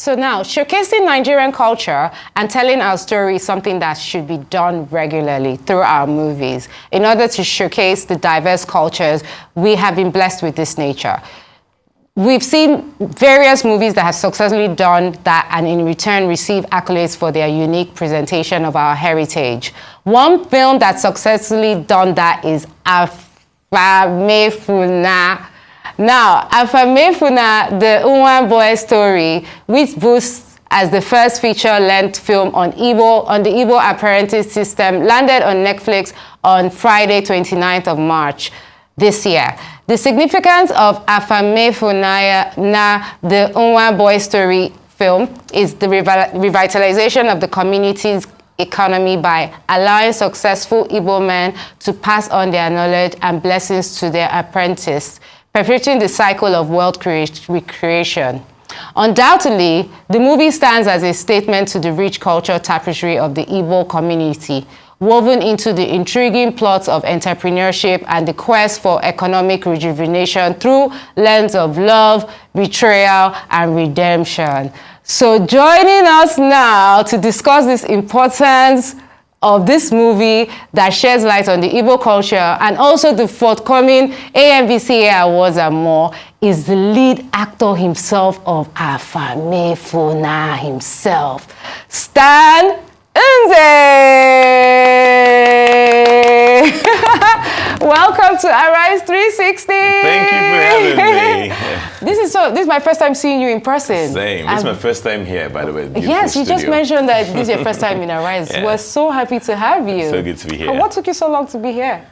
So now, showcasing Nigerian culture and telling our story is something that should be done regularly through our movies. In order to showcase the diverse cultures, we have been blessed with this nature. We've seen various movies that have successfully done that and in return receive accolades for their unique presentation of our heritage. One film that successfully done that is Afamefuna. Now, Afamefuna, the Unwan boy story, which boasts as the first feature-length film on the Igbo apprentice system, landed on Netflix on Friday, 29th of March this year. The significance of Afamefuna, the Unwan boy story film, is the revitalization of the community's economy by allowing successful Igbo men to pass on their knowledge and blessings to their apprentice, perpetuating the cycle of wealth recreation. Undoubtedly, the movie stands as a statement to the rich cultural tapestry of the Igbo community, woven into the intriguing plots of entrepreneurship and the quest for economic rejuvenation through lens of love, betrayal, and redemption. So joining us now to discuss this importance of this movie that sheds light on the Igbo culture and also the forthcoming AMVCA Awards and more is the lead actor himself of Afamefuna himself, Stan Nze. Welcome to Arise 360. Thank you for having me. This is my first time seeing you in person. Same. This is my first time here, by the way. Yes, you just mentioned that this is your first time in Arise. Yeah. We're so happy to have you. So good to be here. And what took you so long to be here?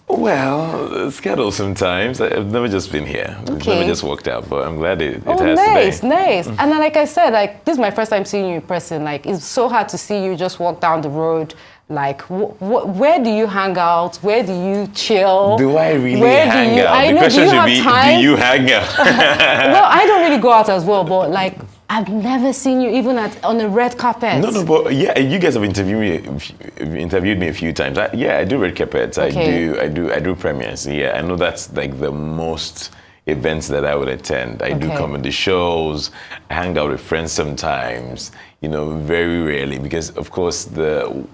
Well, schedule sometimes. I've never just been here. It's never just worked out, but I'm glad it has nice, today. Nice. And then, like I said, this is my first time seeing you in person. It's so hard to see you just walk down the road. Where do you hang out? Where do you chill? Do I really hang out? The question should be, do you hang out? Well, I don't really go out as well, but I've never seen you even on the red carpet. No, but yeah, you guys have interviewed me a few times. I do red carpets. Okay. I do premieres. Yeah, I know that's the most events that I would attend. I do comedy shows. I hang out with friends sometimes. Very rarely, because of course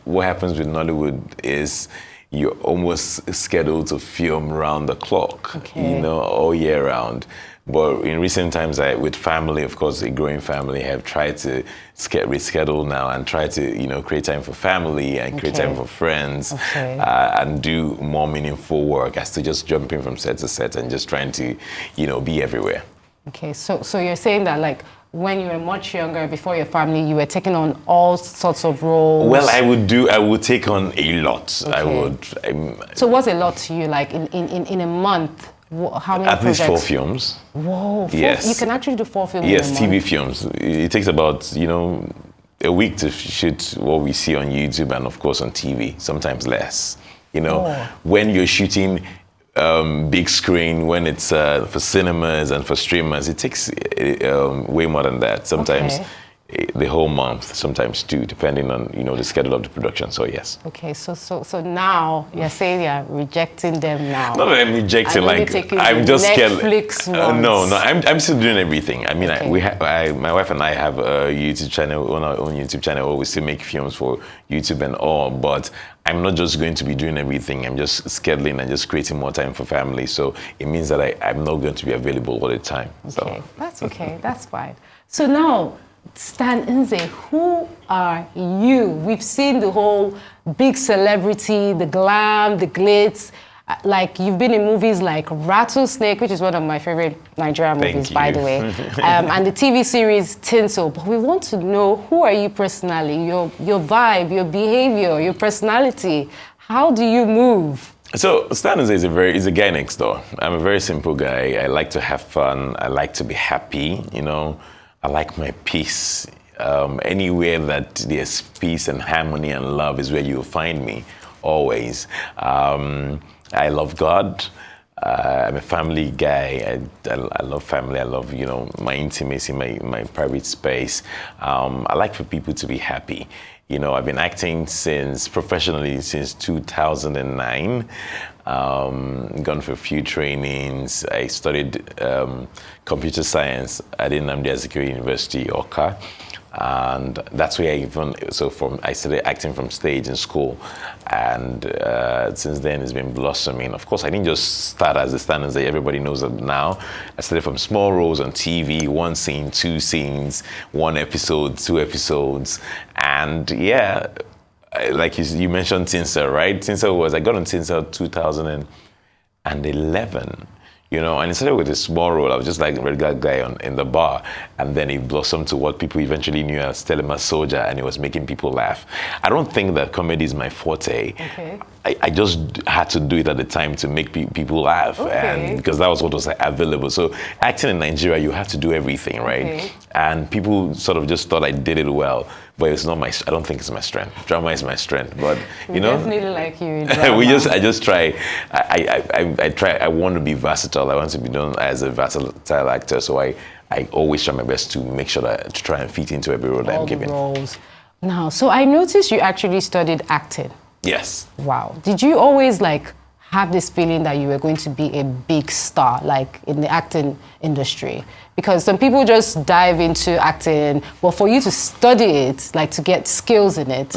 what happens with Nollywood is you're almost scheduled to film round the clock. All year round. But in recent times, with family, of course, a growing family, have tried to reschedule now and try to, create time for family and create time for friends and do more meaningful work as to just jumping from set to set and just trying to, be everywhere. Okay, so you're saying that when you were much younger, before your family, you were taking on all sorts of roles? Well, I would take on a lot. Okay. So what's a lot to you? In a month? How many At projects? least 4 films. Whoa, yes. You can actually do 4 films Yes, in a TV month. films. It takes about, a week to shoot what we see on YouTube and, of course, on TV, sometimes less. When you're shooting big screen, when it's for cinemas and for streamers, it takes way more than that. Sometimes the whole month, sometimes 2, depending on the schedule of the production. So yes. Okay, so now you're saying you're rejecting them now. Not that I'm rejecting. I'm just Netflix ones. No, I'm still doing everything. I mean, my wife and I have a YouTube channel, on our own YouTube channel. We still make films for YouTube and all, but I'm not just going to be doing everything. I'm just scheduling and just creating more time for family. So it means that I'm not going to be available all the time. Okay, that's okay. That's fine. So now, Stan Nze, who are you? We've seen the whole big celebrity, the glam, the glitz. You've been in movies like Rattlesnake, which is one of my favorite Nigerian movies, by the way, and the TV series Tinsel. But we want to know, who are you personally? Your vibe, your behavior, your personality. How do you move? So Stan Nze is a guy next door. I'm a very simple guy. I like to have fun. I like to be happy. I like my peace. Anywhere that there's peace and harmony and love is where you'll find me, always. I love God. I'm a family guy. I love family. I love, my intimacy, my private space. I like for people to be happy. You know, I've been acting professionally since 2009. Gone for a few trainings. I studied computer science at Nnamdi Azikiwe University, Oka. And that's where I started acting from stage in school. And since then, it's been blossoming. Of course, I didn't just start as the standards that everybody knows of now. I started from small roles on TV, 1 scene, 2 scenes, 1 episode, 2 episodes. And yeah, like you mentioned Tinsel, right? I got on Tinsel 2011. You know, and it started with a small role. I was just like a regular guy in the bar. And then it blossomed to what people eventually knew as Telema Soldier, and it was making people laugh. I don't think that comedy is my forte. Okay. I just had to do it at the time to make people laugh, and because that was what was available. So acting in Nigeria, you have to do everything, right? Okay. And people sort of just thought I did it well, but it's not I don't think it's my strength. Drama is my strength, but you know, definitely like you in drama. I just try. I try. I want to be versatile. I want to be known as a versatile actor. So I always try my best to make sure to try and fit into every role that I'm given. Roles. Now, so I noticed you actually studied acting. Yes. Wow. Did you always have this feeling that you were going to be a big star, like in the acting industry? Because some people just dive into acting, but for you to study it, to get skills in it,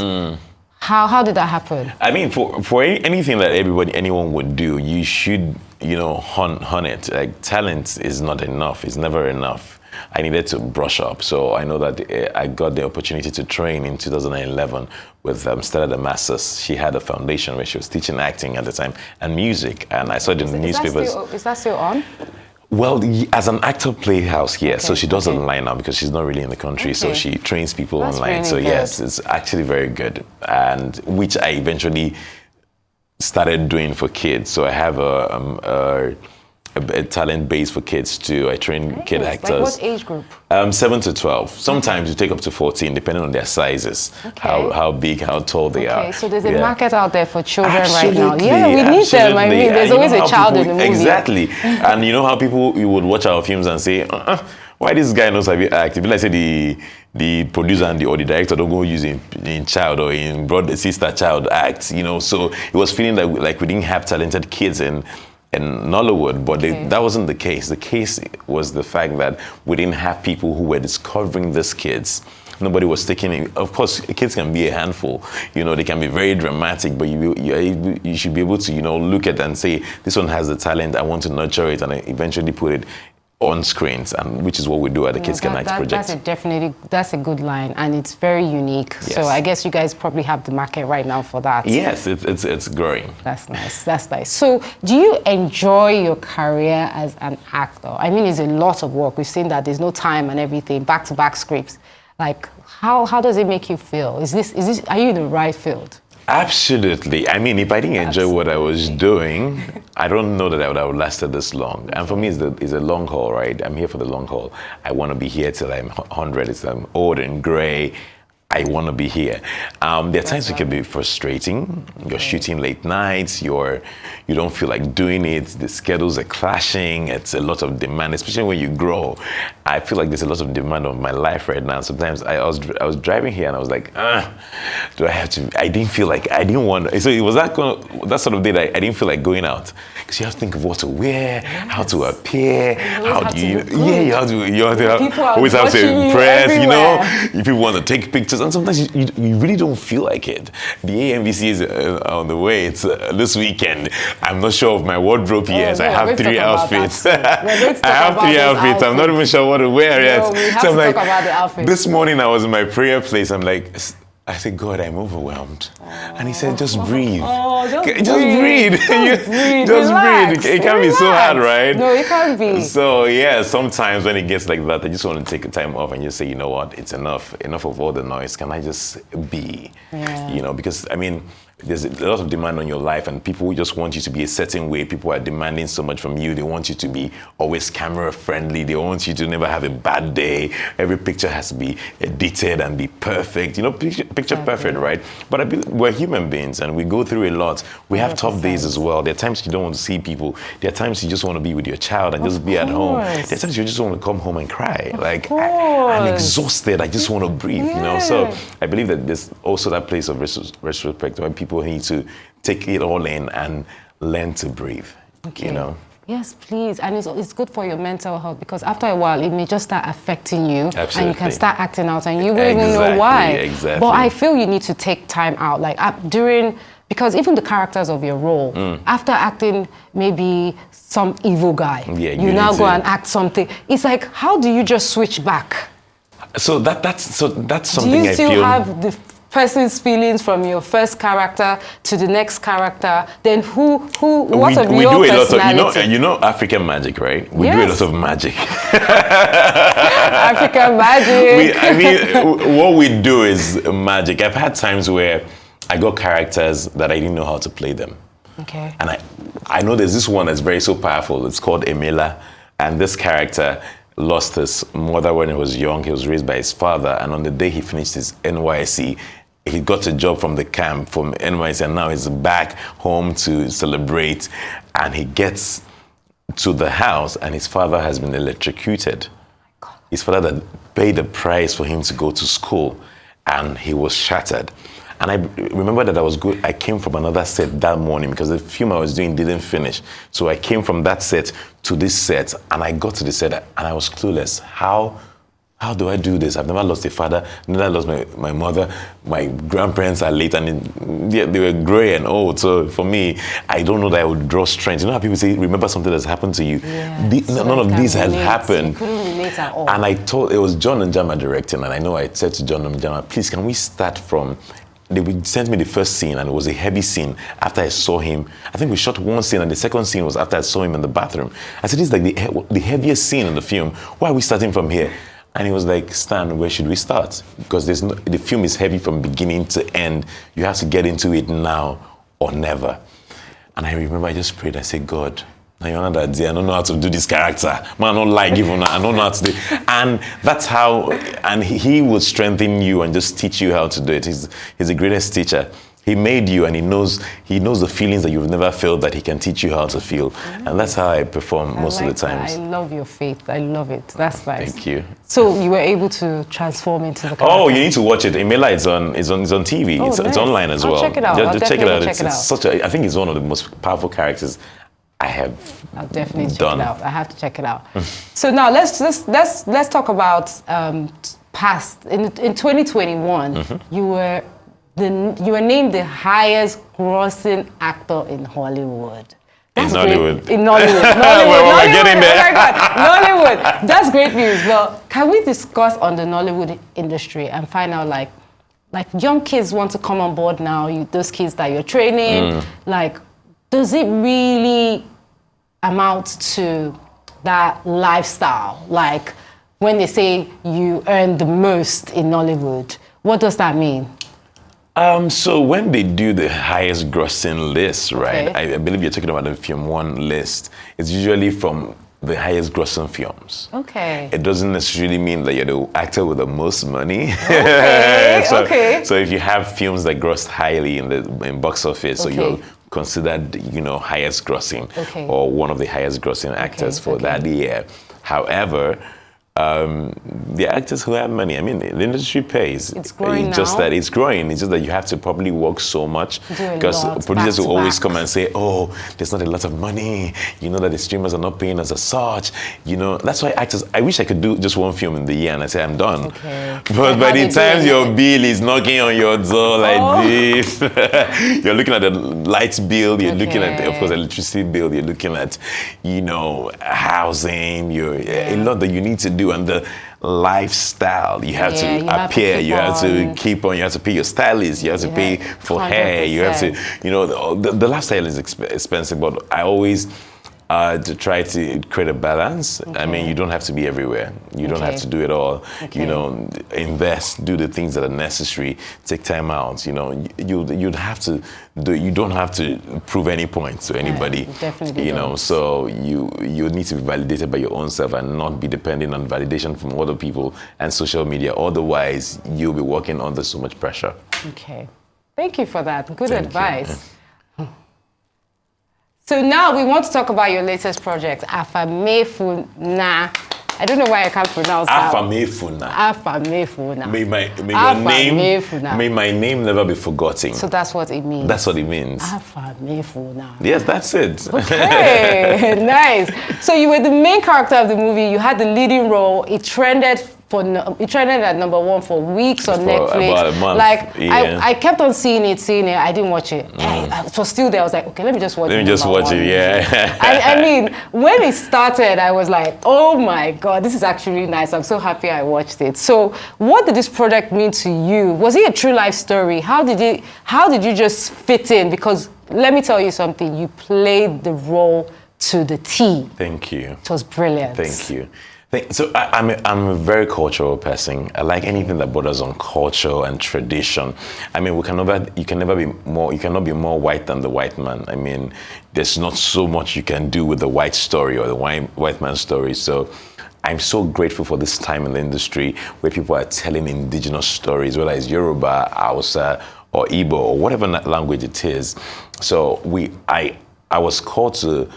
how did that happen? I mean, for anything that anyone would do, you should, hone it. Like, talent is not enough. It's never enough. I needed to brush up. So I know that I got the opportunity to train in 2011 with Stella the Masters. She had a foundation where she was teaching acting at the time and music. And I saw it in the newspapers. Is that still on? Well, as an actor playhouse, yes. Okay, so she does it online now because she's not really in the country. Okay. So she trains people online. Really so good. Yes, it's actually very good. And which I eventually started doing for kids. So I have a talent base for kids too. I train kid actors. Like what age group? 7 to 12. Sometimes you take up to 14, depending on their sizes, how big, how tall they are. Okay, so there's a market out there for children right now. Yeah, we need them. I mean, there's always a child in the movie. Exactly. And you know how you would watch our films and say, why this guy knows how to act? If let's say the producer and or the director don't go use in child or in brother, sister, child acts, so it was feeling like we didn't have talented kids in Nollywood, but that wasn't the case. The case was the fact that we didn't have people who were discovering these kids. Nobody was taking it. Of course, kids can be a handful. They can be very dramatic, but you should be able to, look at and say, this one has the talent, I want to nurture it, and I eventually put it on screens, and which is what we do at the Kids Can Act project. That's a good line, and it's very unique. Yes. So I guess you guys probably have the market right now for that. Yes, it's growing. That's nice. So do you enjoy your career as an actor? I mean, it's a lot of work. We've seen that there's no time and everything, back-to-back scripts. How does it make you feel? Are you in the right field? Absolutely. I mean, if I didn't enjoy what I was doing, I don't know that I would have lasted this long. And for me, it's a long haul, right? I'm here for the long haul. I want to be here till I'm 100. I'm old and gray. I want to be here. There are times it can be frustrating. You're shooting late nights. You don't feel like doing it. The schedules are clashing. It's a lot of demand, especially when you grow. I feel like there's a lot of demand on my life right now. Sometimes I was driving here and I was like, do I have to? I didn't feel like I didn't want. So it was that sort of day that I didn't feel like going out because you have to think of what to wear, how to appear, how do you? Yeah, you have to always have to impress. If people want to take pictures. And sometimes you really don't feel like it. The AMVC is on the way. It's this weekend. I'm not sure of my wardrobe yet. I have 3 outfits. I have 3 outfits. I'm not even sure what to wear yet. We have to talk about the outfits. This morning I was in my prayer place. I said, God, I'm overwhelmed. And he said, just breathe. Just breathe. Just breathe. It can't be so hard, right? No, it can't be. So, yeah, sometimes when it gets like that, I just want to take a time off and just say, you know what, it's enough. Enough of all the noise. Can I just be? Yeah. Because, I mean, there's a lot of demand on your life, and people just want you to be a certain way. People are demanding so much from you. They want you to be always camera friendly. They want you to never have a bad day. Every picture has to be edited and be perfect. Picture perfect, right? But we're human beings, and we go through a lot. We have 100%. Tough days as well. There are times you don't want to see people. There are times you just want to be with your child and just be at home. There are times you just want to come home and cry. I'm exhausted. I just want to breathe. So I believe that there's also that place of retrospect where people need to take it all in and learn to breathe. Yes, please. And it's good for your mental health, because after a while it may just start affecting you. Absolutely. And you can start acting out and you won't even know why. Exactly. But I feel you need to take time out, because even the characters of your role, after acting maybe some evil guy, you now go and act something. It's like, how do you just switch back? So that's something I feel. Do you still have the person's feelings from your first character to the next character? Then what of your personality? You know African magic, right? We do a lot of magic. African magic. What we do is magic. I've had times where I got characters that I didn't know how to play them. Okay. And I know there's this one that's so powerful. It's called Emela, and this character lost his mother when he was young. He was raised by his father, and on the day he finished his NYC, he got a job from the camp from NYC, and now he's back home to celebrate. And he gets to the house, and his father has been electrocuted. His father that paid the price for him to go to school, and he was shattered. And I remember that I came from another set that morning because the film I was doing didn't finish. So I came from that set to this set, and I got to the set and I was clueless. How do I do this? I've never lost a father, never lost my mother. My grandparents are late, and they were gray and old. So for me, I don't know that I would draw strength. You know how people say, remember something that's happened to you? None of this has happened. You couldn't relate at all. And it was John Njama directing, and I know I said to John Njama, please, can we start from... They sent me the first scene, and it was a heavy scene. After I saw him, I think we shot one scene, and the second scene was after I saw him in the bathroom. I said, this is like the heaviest scene in the film. Why are we starting from here? And he was like, Stan, where should we start? Because the film is heavy from beginning to end. You have to get into it now or never. And I remember I just prayed. I said, God, I don't know how to do this character. Man, I don't like even. I don't know how to do it. And that's how, and he will strengthen you and just teach you how to do it. He's the greatest teacher. He made you, and he knows the feelings that you've never felt, that he can teach you how to feel. And that's how I perform most of the times. I love your faith. I love it. That's nice. Thank you. So you were able to transform into the character. Oh, you need to watch it. Emela is on TV. Oh, it's online as well. I'll check it out. Just check it out. It's I think it's one of the most powerful characters I have I'll definitely done. Check it out. I have to check it out. So now let's talk about past. In 2021, you were named the highest grossing actor in Hollywood. That's in Nollywood. Great. In Nollywood. We're getting there. Oh my God, Nollywood. That's great news. Well, can we discuss on the Nollywood industry and find out like young kids want to come on board now, those kids that you're training, does it really amount to that lifestyle? Like when they say you earn the most in Nollywood, what does that mean? So when they do the highest grossing list, right? Okay. I believe you're talking about the Film One list. It's usually from the highest grossing films. Okay. It doesn't necessarily mean that you're the actor with the most money. Okay. So if you have films that grossed highly in box office, so you're considered, highest grossing or one of the highest grossing actors for that year. However, the actors who have money, I mean, the industry pays. It's growing It's just now. that it's growing. It's just that you have to probably work so much because lot, producers will always back. come and say, oh, there's not a lot of money. You know that the streamers are not paying us as such. That's why actors, I wish I could do just one film in the year and I say, I'm done. Okay. But by the time your bill is knocking on your door like this, you're looking at the lights bill, you're looking at, of course, electricity bill, you're looking at, housing, a lot that you need to do. And the lifestyle, you have to appear, you have to keep on, you have to pay your stylist, you have to pay for 100%. Hair, you have to, the lifestyle is expensive, but I always to try to create a balance. I mean, you don't have to be everywhere. You don't have to do it all. You know, invest, do the things that are necessary, take time out. You know, you'd have to do. You don't have to prove any point to anybody. Definitely. You know, so you need to be validated by your own self and not be dependent on validation from other people and social media. Otherwise, you'll be working under so much pressure. Okay. Thank you for that. Good advice. So now we want to talk about your latest project, Afamefuna. I don't know why I can't pronounce that. Afamefuna. Afamefuna. May my name never be forgotten. So that's what it means. That's what it means. Afamefuna. Yes, that's it. Okay, nice. So you were the main character of the movie. You had the leading role. It trended at number 1 for weeks on Netflix. About a month. Like I kept on seeing it. I didn't watch it. It was still there. I was like, okay, let me just watch it. Let me just watch it, yeah. I mean, when it started, I was like, oh my God, this is actually nice. I'm so happy I watched it. So what did this project mean to you? Was it a true life story? How did you just fit in? Because let me tell you something, you played the role to the T. Thank you. It was brilliant. Thank you. So I'm a very cultural person. I like anything that borders on culture and tradition. I mean, you cannot be more white than the white man. I mean, there's not so much you can do with the white story or the white man's story. So I'm so grateful for this time in the industry where people are telling indigenous stories, whether it's Yoruba, Hausa, or Igbo, or whatever language it is. So I was called to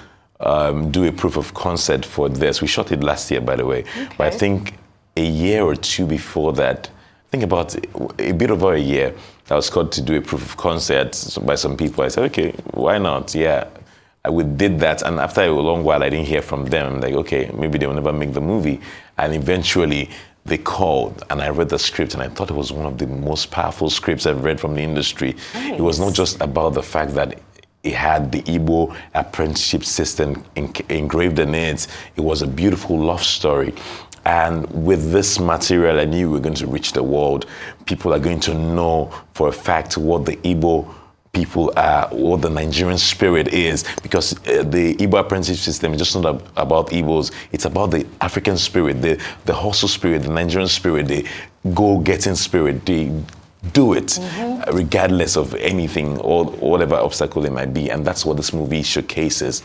do a proof of concept for this. We shot it last year, by the way. Okay. But I think a year or two before that, I think about a bit over a year, I was called to do a proof of concept by some people. I said, okay, why not? Yeah, we did that. And after a long while, I didn't hear from them. I'm like, okay, maybe they will never make the movie. And eventually, they called and I read the script and I thought it was one of the most powerful scripts I've read from the industry. Nice. It was not just about the fact that it had the Igbo apprenticeship system engraved in it. It was a beautiful love story. And with this material, I knew we were going to reach the world. People are going to know for a fact what the Igbo people are, what the Nigerian spirit is, because the Igbo apprenticeship system is just not about Igbos. It's about the African spirit, the hustle spirit, the Nigerian spirit, the go-getting spirit, the do it regardless of anything or whatever obstacle it might be. And that's what this movie showcases.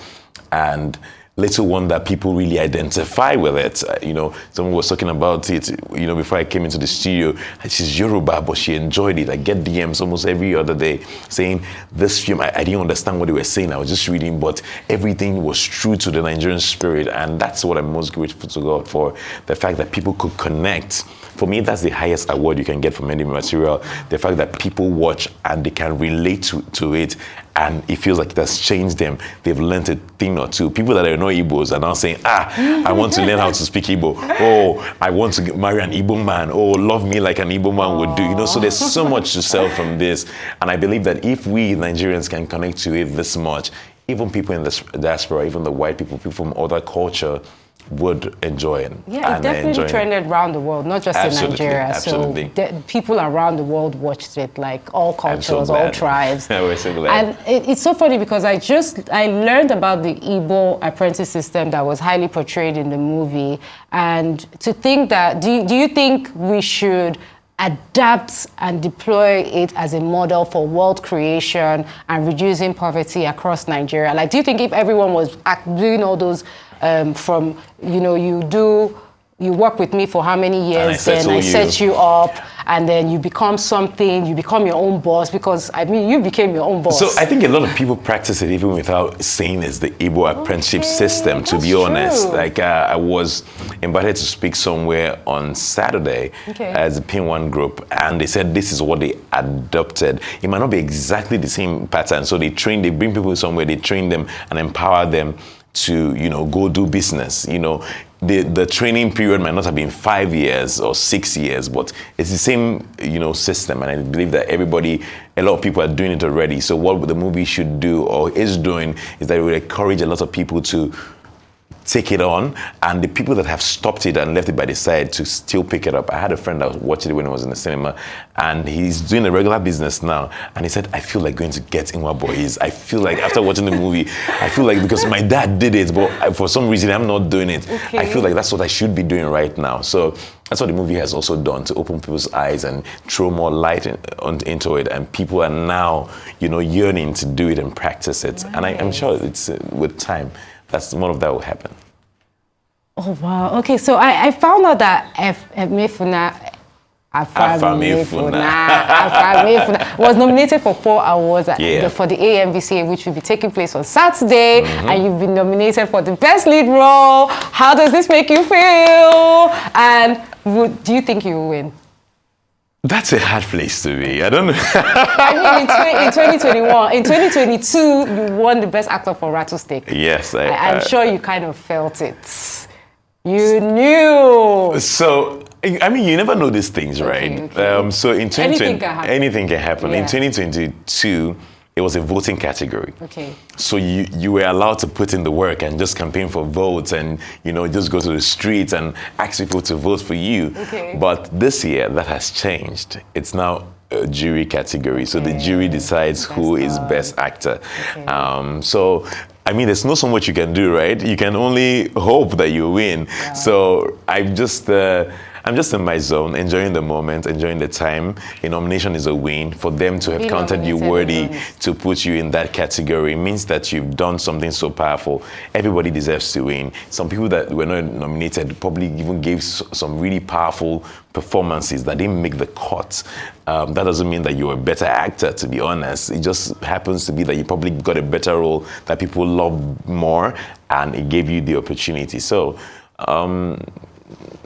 And little wonder people really identify with it. You know, someone was talking about it, you know, before I came into the studio. She's Yoruba, but she enjoyed it. I get DMs almost every other day saying, this film, I didn't understand what they were saying. I was just reading, but everything was true to the Nigerian spirit. And that's what I'm most grateful to God for, the fact that people could connect. For me, that's the highest award you can get from any material. The fact that people watch and they can relate to it, and it feels like it has changed them. They've learned a thing or two. People that are not Igbos are now saying, I want to learn how to speak Igbo. Oh, I want to marry an Igbo man. Oh, love me like an Igbo man would do. You know, so there's so much to sell from this. And I believe that if we Nigerians can connect to it this much, even people in the diaspora, even the white people from other culture, would enjoy it. Yeah, it definitely trended around the world, not just in Nigeria. Absolutely. So people around the world watched it, like all cultures, all tribes. Yeah, we're so glad. And it's so funny because I learned about the Igbo apprentice system that was highly portrayed in the movie. And to think that, do you think we should adapt and deploy it as a model for wealth creation and reducing poverty across Nigeria? Like, do you think if everyone was doing all those from, you know, you work with me for how many years, and I set you up, and then you become something, you become your own boss, because, I mean, you became your own boss. So I think a lot of people practice it even without saying it's the Igbo apprenticeship system, to be honest. Like, I was invited to speak somewhere on Saturday as a P1 group, and they said this is what they adopted. It might not be exactly the same pattern, so they bring people somewhere, they train them and empower them to, you know, go do business. You know, the training period might not have been 5 years or 6 years, but it's the same, you know, system. And I believe that a lot of people are doing it already. So what the movie should do or is doing is that it will encourage a lot of people to take it on, and the people that have stopped it and left it by the side to still pick it up. I had a friend that was watching it when he was in the cinema, and he's doing a regular business now, and he said, I feel like going to get Inwa Boys. I feel like after watching the movie, I feel like because my dad did it, but for some reason I'm not doing it. Okay. I feel like that's what I should be doing right now. So that's what the movie has also done, to open people's eyes and throw more light into it, and people are now, yearning to do it and practice it. Nice. And I'm sure it's with time, that's one of that will happen. Oh wow! Okay, so I found out that Afamefuna was nominated for 4 awards for the AMVCA, which will be taking place on Saturday, and you've been nominated for the best lead role. How does this make you feel? And do you think you will win? That's a hard place to be. I don't know. I mean, in 2021, in 2022, you won the Best Actor for Rattlesnake. Yes. I'm sure you kind of felt it. You knew. So, I mean, you never know these things, right? Okay. So in 2020, anything can happen. Yeah. In 2022, it was a voting category. Okay. So you were allowed to put in the work and just campaign for votes and, just go to the streets and ask people to vote for you. Okay. But this year, that has changed. It's now a jury category. So the jury decides who is best actor. Okay. So, I mean, there's not so much you can do, right? You can only hope that you win. Yeah. So I'm just in my zone, enjoying the moment, enjoying the time. A nomination is a win. For them to have counted you worthy to put you in that category means that you've done something so powerful. Everybody deserves to win. Some people that were not nominated probably even gave some really powerful performances that didn't make the cut. That doesn't mean that you're a better actor, to be honest. It just happens to be that you probably got a better role that people love more, and it gave you the opportunity. So,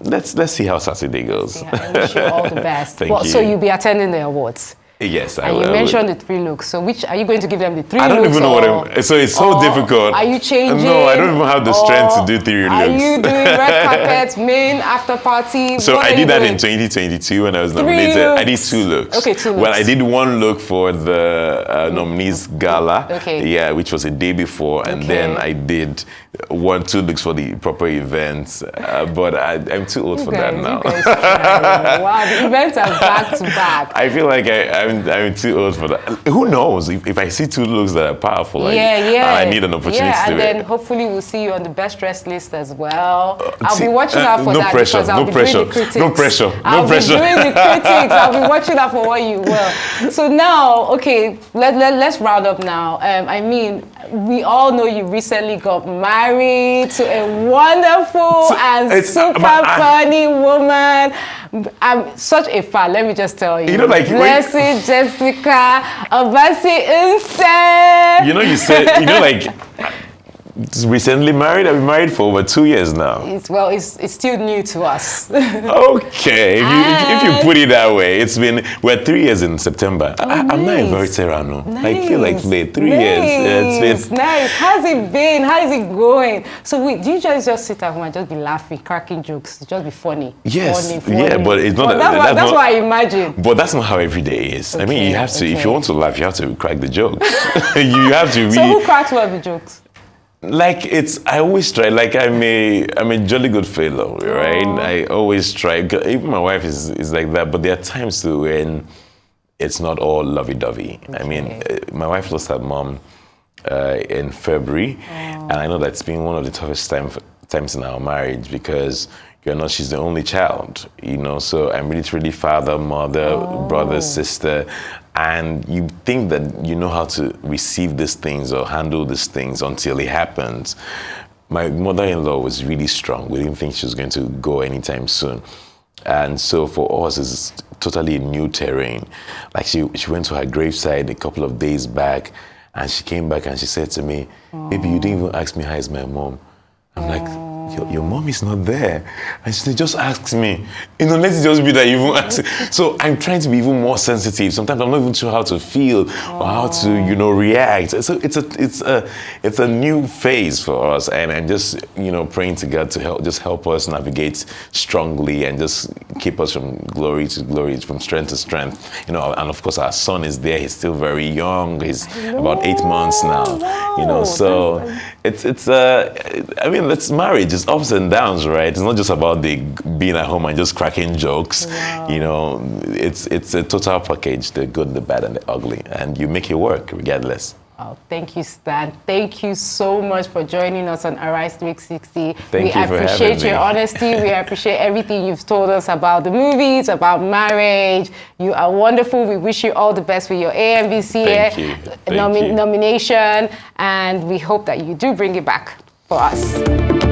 let's see how Saturday goes. I wish you all the best. Thank you. So you'll be attending the awards? Yes, I will. And you mentioned the 3 looks. So which are you going to give them the 3 looks? I don't even know so it's so difficult. Are you changing? No, I don't even have the strength to do 3 looks. Are you doing red carpet, main, after party? So I did that in 2022 when I was nominated. I did 2 looks. Okay, 2 looks. Well, I did 1 look for the nominees gala. Okay. Yeah, which was a day before, and then I did 2 looks for the proper events. But I'm too old for that now. Wow, the events are back to back. I feel like I'm too old for that. Who knows? If I see 2 looks that are powerful, I need an opportunity to and do then it. hopefully we'll see you on the best dressed list as well. I'll be watching out for that because I'll be doing the critics. No pressure. I'll be doing the critics. I'll be watching out for what you will. So now, okay, let's round up now. I mean, we all know you recently got married to a wonderful and super funny woman. I'm such a fan, let me just tell you. Blessed Jessica Obasi Instead. You said, recently married. I've been married for over 2 years now. It's still new to us. Okay, if you put it that way, we're 3 years in September. I'm not a veteran. Nice. I feel like 3 years. It's been nice. How's it been? How is it going? So wait, do you just sit at home and just be laughing, cracking jokes, just be funny? Yes, funny. Yeah, but it's not. That's what I imagine. But that's not how every day is. Okay, I mean, you have to. If you want to laugh, you have to crack the jokes. You have to. So who cracks one of the jokes? I always try. I'm a jolly good fellow, right? I always try. Even my wife is like that. But there are times too when it's not all lovey-dovey. Okay. I mean, my wife lost her mom in February, and I know that's been one of the toughest times in our marriage because she's the only child. So I'm literally father, mother, brother, sister. And you think that you know how to receive these things or handle these things until it happens. My mother-in-law was really strong. We didn't think she was going to go anytime soon. And so for us, it's totally new terrain. She went to her graveside a couple of days back, and she came back and she said to me, "Baby, you didn't even ask me how is my mom." I'm like, your mom is not there. And she said, just ask me. Let it just be that you even ask. So I'm trying to be even more sensitive. Sometimes I'm not even sure how to feel or how to, react. So it's a new phase for us. And I'm just, praying to God to help us navigate strongly and just keep us from glory to glory, from strength to strength. And of course our son is there. He's still very young. He's about 8 months now. So I mean, that's marriage. It's ups and downs, right? It's not just about the being at home and just cracking jokes. Wow. You know, it's a total package, the good, the bad, and the ugly, and you make it work regardless. Oh, thank you, Stan. Thank you so much for joining us on Arise 360. Thank you for having me. We appreciate your honesty. We appreciate everything you've told us about the movies, about marriage. You are wonderful. We wish you all the best with your AMVCA nomination, and we hope that you do bring it back for us.